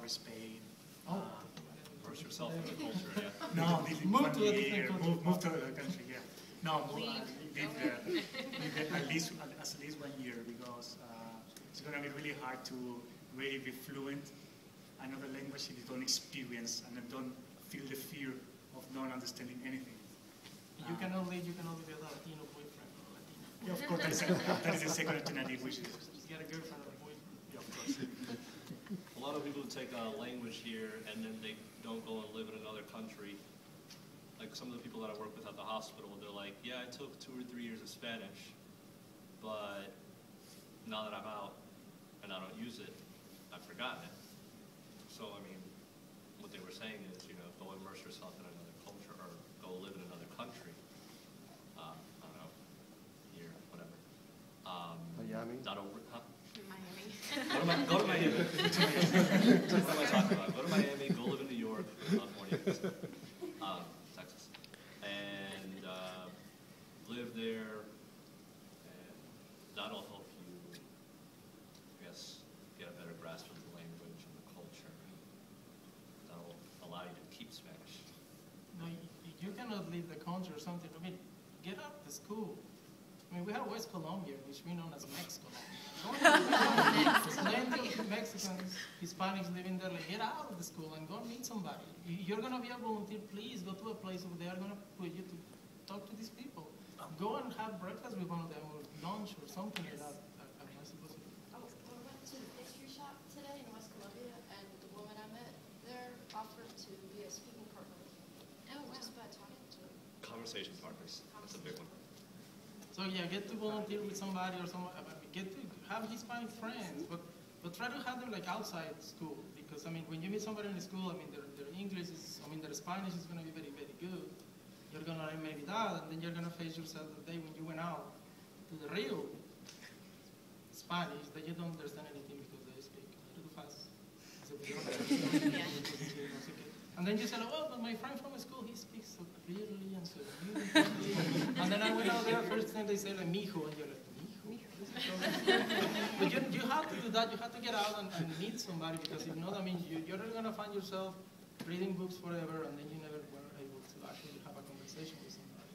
or Spain. Immerse yourself in the culture, yeah. No, Move to a different country. Move to another country, yeah. No, live there at least 1 year, because it's going to be really hard to really be fluent another language if you don't experience and don't feel the fear of not understanding anything. You cannot leave with a Latino boyfriend or Latina. Yeah, of course, that is the second alternative, which is. Just get a girlfriend or a boyfriend. Yeah, of course. A lot of people take a language here and then they don't go and live in another country. Like some of the people that I work with at the hospital, they're like, yeah, I took 2 or 3 years of Spanish, but now that I'm out and I don't use it, I've forgotten it. So, I mean, what they were saying is, go immerse yourself in another culture or go live in another country. I don't know, here, whatever. Miami? Huh? Miami. Go to Miami. What am I talking about? Go to Miami, go live in New York, California, Texas, and live there, and that'll help you, I guess, get a better grasp of the language and the culture. That'll allow you to keep Spanish. No, you cannot leave the country or something. I mean, get out of the school. I mean, we have West Colombia, which we know as Mexico. Plenty of Mexicans, Hispanics living there. Like, get out of the school and go meet somebody. You're going to be a volunteer. Please go to a place where they are going to put you to talk to these people. Go and have breakfast with one of them, or lunch, or something like that. I went to the pastry shop today in West Colombia, and the woman I met there offered to be a speaking partner. Just by talking to her. Conversation partners, that's a big one. So yeah, get to volunteer with somebody or someone. I mean, get to have Hispanic friends, but try to have them like outside school, because I mean, when you meet somebody in the school, I mean, their English is, I mean, their Spanish is going to be very, very good. You're going to learn maybe that, and then you're going to face yourself the day when you went out to the real Spanish that you don't understand anything because they speak a little fast. And then you say, oh, but my friend from school, he speaks so clearly and so beautifully. And then I went out there, first thing they say, like, mijo, and you're like, mijo? But you have to do that. You have to get out and meet somebody, because if not, I mean, you're going to find yourself reading books forever, and then you never were able to actually have a conversation with somebody.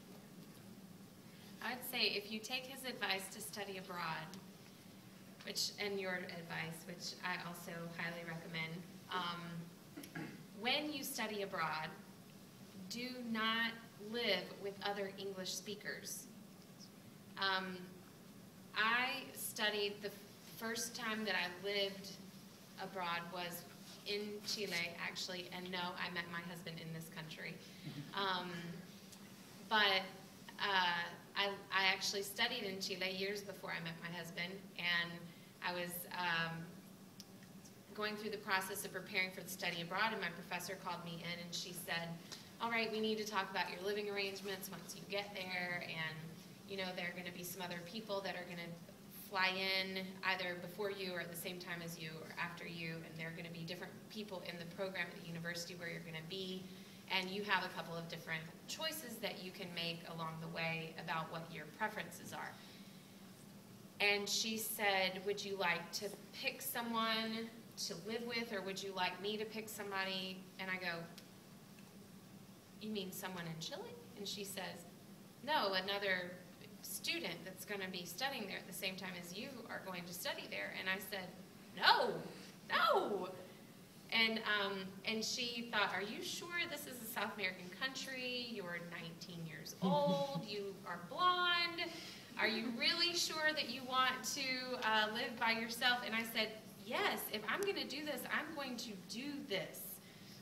I'd say if you take his advice to study abroad, and your advice, which I also highly recommend, when you study abroad, do not live with other English speakers. I studied, the first time that I lived abroad was in Chile, actually, and no, I met my husband in this country. But I actually studied in Chile years before I met my husband, and I was going through the process of preparing for the study abroad, and my professor called me in and she said, all right, we need to talk about your living arrangements once you get there, and there are going to be some other people that are going to fly in either before you or at the same time as you or after you, and there are going to be different people in the program at the university where you're going to be, and you have a couple of different choices that you can make along the way about what your preferences are. And she said, would you like to pick someone to live with, or would you like me to pick somebody? And I go, you mean someone in Chile? And she says, no, another student that's going to be studying there at the same time as you are going to study there. And I said, no. And she thought, are you sure this is a South American country? You're 19 years old. You are blonde. Are you really sure that you want to live by yourself? And I said, yes, if I'm going to do this, I'm going to do this.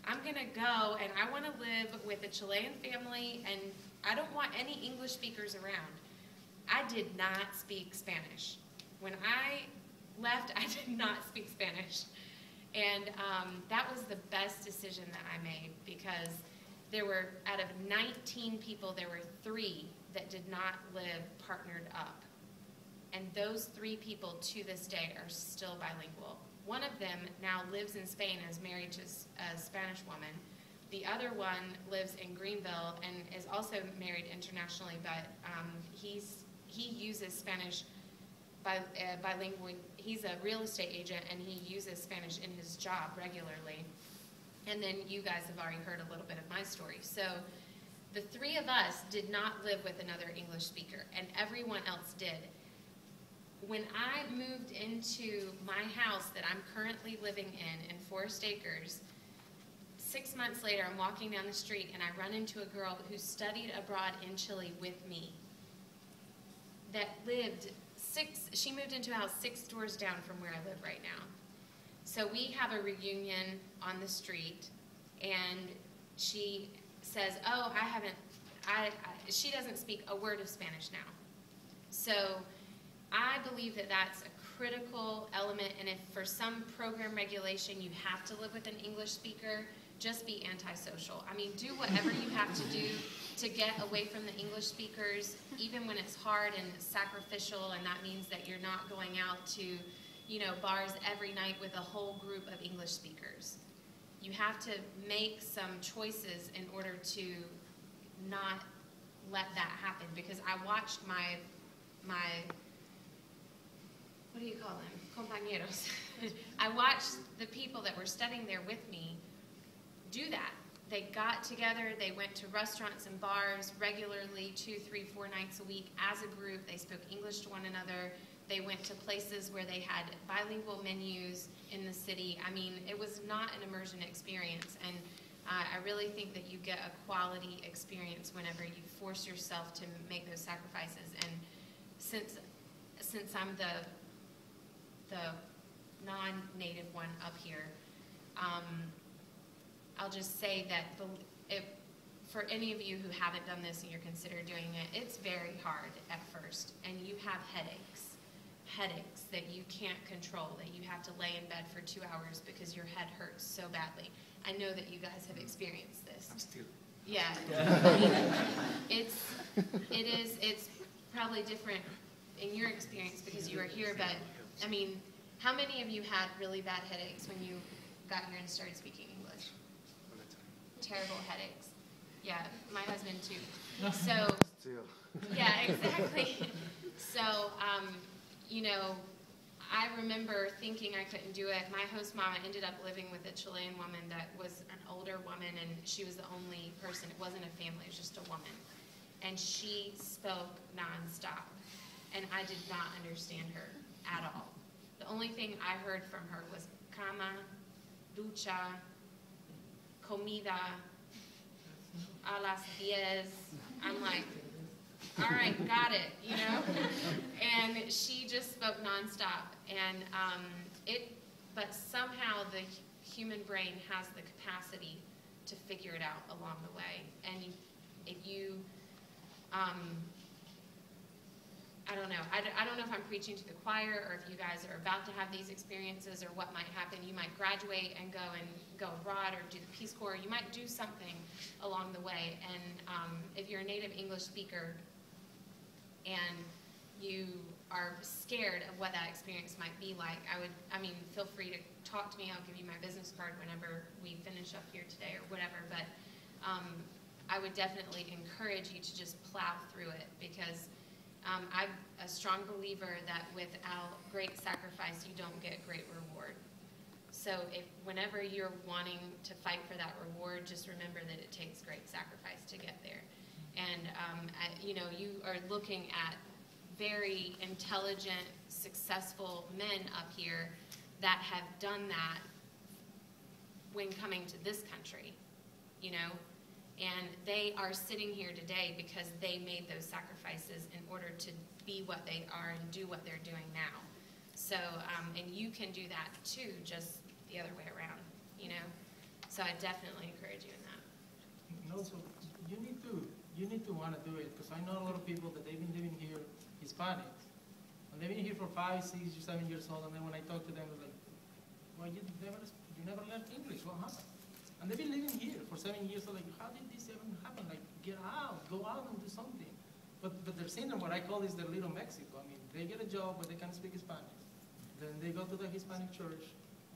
I'm going to go, and I want to live with a Chilean family, and I don't want any English speakers around. I did not speak Spanish. When I left, I did not speak Spanish. And that was the best decision that I made, because there were, out of 19 people, there were 3 that did not live partnered up. And those 3 people to this day are still bilingual. One of them now lives in Spain and is married to a Spanish woman. The other one lives in Greenville and is also married internationally, but he uses Spanish bilingually. he's a real estate agent, and he uses Spanish in his job regularly. And then you guys have already heard a little bit of my story. So the three of us did not live with another English speaker, and everyone else did. When I moved into my house that I'm currently living in Forest Acres, 6 months later, I'm walking down the street, and I run into a girl who studied abroad in Chile with me that lived she moved into a house 6 doors down from where I live right now. So we have a reunion on the street, and she says, oh, she doesn't speak a word of Spanish now. So I believe that that's a critical element, and if for some program regulation you have to live with an English speaker, just be antisocial. I mean, do whatever you have to do to get away from the English speakers, even when it's hard and sacrificial, and that means that you're not going out to, you know, bars every night with a whole group of English speakers. You have to make some choices in order to not let that happen, because I watched my what do you call them? Compañeros. I watched the people that were studying there with me do that. They got together, they went to restaurants and bars regularly 2, 3, 4 nights a week as a group. They spoke English to one another. They went to places where they had bilingual menus in the city. I mean, it was not an immersion experience, and I really think that you get a quality experience whenever you force yourself to make those sacrifices. And since I'm the non-native one up here, I'll just say that for any of you who haven't done this and you're considering doing it, it's very hard at first, and you have headaches that you can't control, that you have to lay in bed for 2 hours because your head hurts so badly. I know that you guys have experienced this. I'm still. Yeah. It's probably different in your experience because you are here, but I mean, how many of you had really bad headaches when you got here and started speaking English? Terrible headaches. Yeah, my husband too. So, Still. yeah, exactly. So, you know, I remember thinking I couldn't do it. My host mama ended up living with a Chilean woman that was an older woman, and she was the only person. It wasn't a family, it was just a woman. And she spoke nonstop, and I did not understand her at all. The only thing I heard from her was cama, ducha, comida, a las 10. I'm like, all right, got it, you know? And she just spoke nonstop. And but somehow the human brain has the capacity to figure it out along the way. And if you, I don't know. I don't know if I'm preaching to the choir or if you guys are about to have these experiences or what might happen. You might graduate and go abroad or do the Peace Corps. You might do something along the way. And if you're a native English speaker and you are scared of what that experience might be like, feel free to talk to me. I'll give you my business card whenever we finish up here today or whatever. But I would definitely encourage you to just plow through it, because I'm a strong believer that without great sacrifice, you don't get great reward. So whenever you're wanting to fight for that reward, just remember that it takes great sacrifice to get there. And you know, you are looking at very intelligent, successful men up here that have done that when coming to this country, you know? And they are sitting here today because they made those sacrifices in order to be what they are and do what they're doing now. So, and you can do that too, just the other way around, you know? So I definitely encourage you in that. No, so you need to want to do it, because I know a lot of people that they've been living here, Hispanics, and they've been here for 5, 6, 7 years old, and then when I talk to them, they're like, well, you never learned English, what happened? And they've been living here for 7 years, so like, how did this even happen? Like, get out, go out and do something. But they're seeing what I call is their little Mexico. I mean, they get a job where they can speak Spanish. Then they go to the Hispanic church,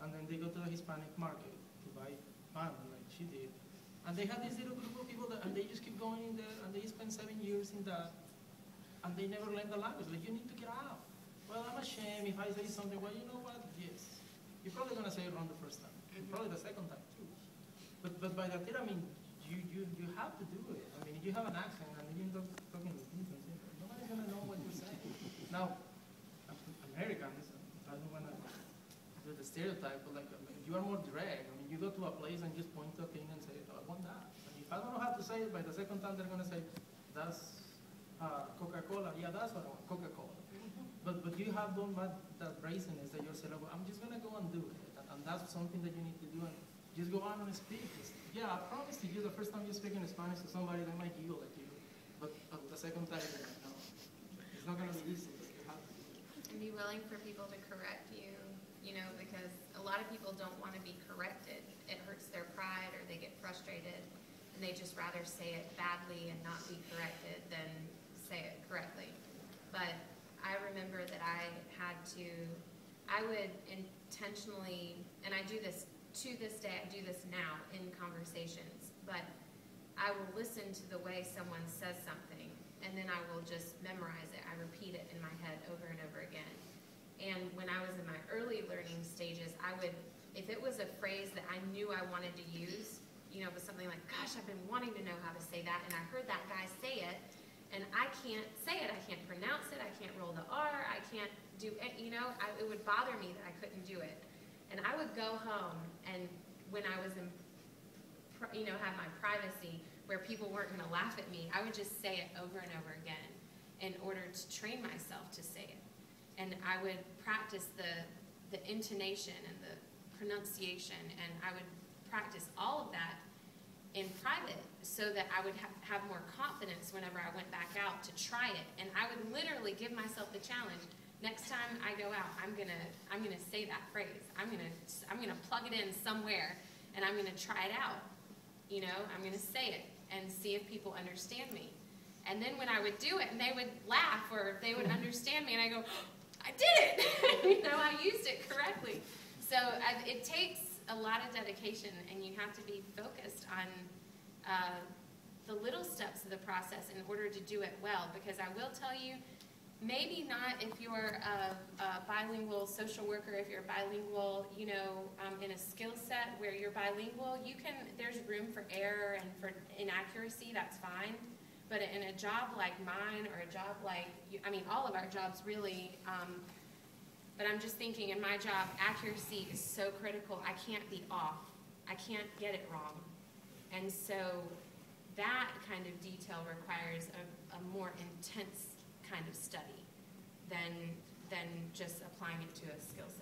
and then they go to the Hispanic market to buy pan, like she did. And they have this little group of people and they just keep going in there, and they spend 7 years in that, and they never learn the language. Like, you need to get out. well, I'm ashamed if I say something. Well, you know what? Yes. You're probably going to say it wrong the first time. Probably the second time, too. But by that, I mean, you have to do it. I mean, if you have an accent and you're talking with people, nobody's going to know what you're saying. Now, Americans, I don't want to do the stereotype, but like, you are more direct. I mean, you go to a place and just point to a thing and say, oh, I want that. And if I don't know how to say it, by the second time, they're going to say, that's Coca-Cola. Yeah, that's what I want, Coca-Cola. But you have done that brazenness that you're saying, well, I'm just going to go and do it. And that's something that you need to do. And just go on and speak. Yeah, I promise to you, the first time you speak in Spanish to somebody, they might giggle at you. But the second time, they're like, no. It's not going to be easy. But you have to do it. And be willing for people to correct you, you know, because a lot of people don't want to be corrected. It hurts their pride or they get frustrated and they just rather say it badly and not be corrected than say it correctly. But I remember that I would intentionally, and I do this to this day, I do this now in conversations, but I will listen to the way someone says something and then I will just memorize it. I repeat it in my head over and over again. And when I was in my early learning stages, I would, if it was a phrase that I knew I wanted to use, you know, it was something like, gosh, I've been wanting to know how to say that, and I heard that guy say it, and I can't say it, I can't pronounce it, I can't roll the R, I can't do it, you know, it would bother me that I couldn't do it. And I would go home, and when I was in, you know, have my privacy, where people weren't going to laugh at me, I would just say it over and over again in order to train myself to say it. And I would practice the intonation and the pronunciation, and I would practice all of that in private so that I would have more confidence whenever I went back out to try it. And I would literally give myself the challenge. Next time I go out, I'm gonna say that phrase. I'm gonna plug it in somewhere, and I'm gonna try it out. You know, I'm gonna say it and see if people understand me. And then when I would do it, and they would laugh or they would understand me, and I go, I did it. You know, I used it correctly. So it takes a lot of dedication, and you have to be focused on the little steps of the process in order to do it well. Because I will tell you, maybe not if you're a bilingual social worker, if you're bilingual, you know, in a skill set where you're bilingual, there's room for error and for inaccuracy, that's fine. But in a job like mine, or a job like, I mean, all of our jobs really, but I'm just thinking in my job, accuracy is so critical. I can't be off. I can't get it wrong. And so that kind of detail requires a more intense kind of study than just applying it to a skill set.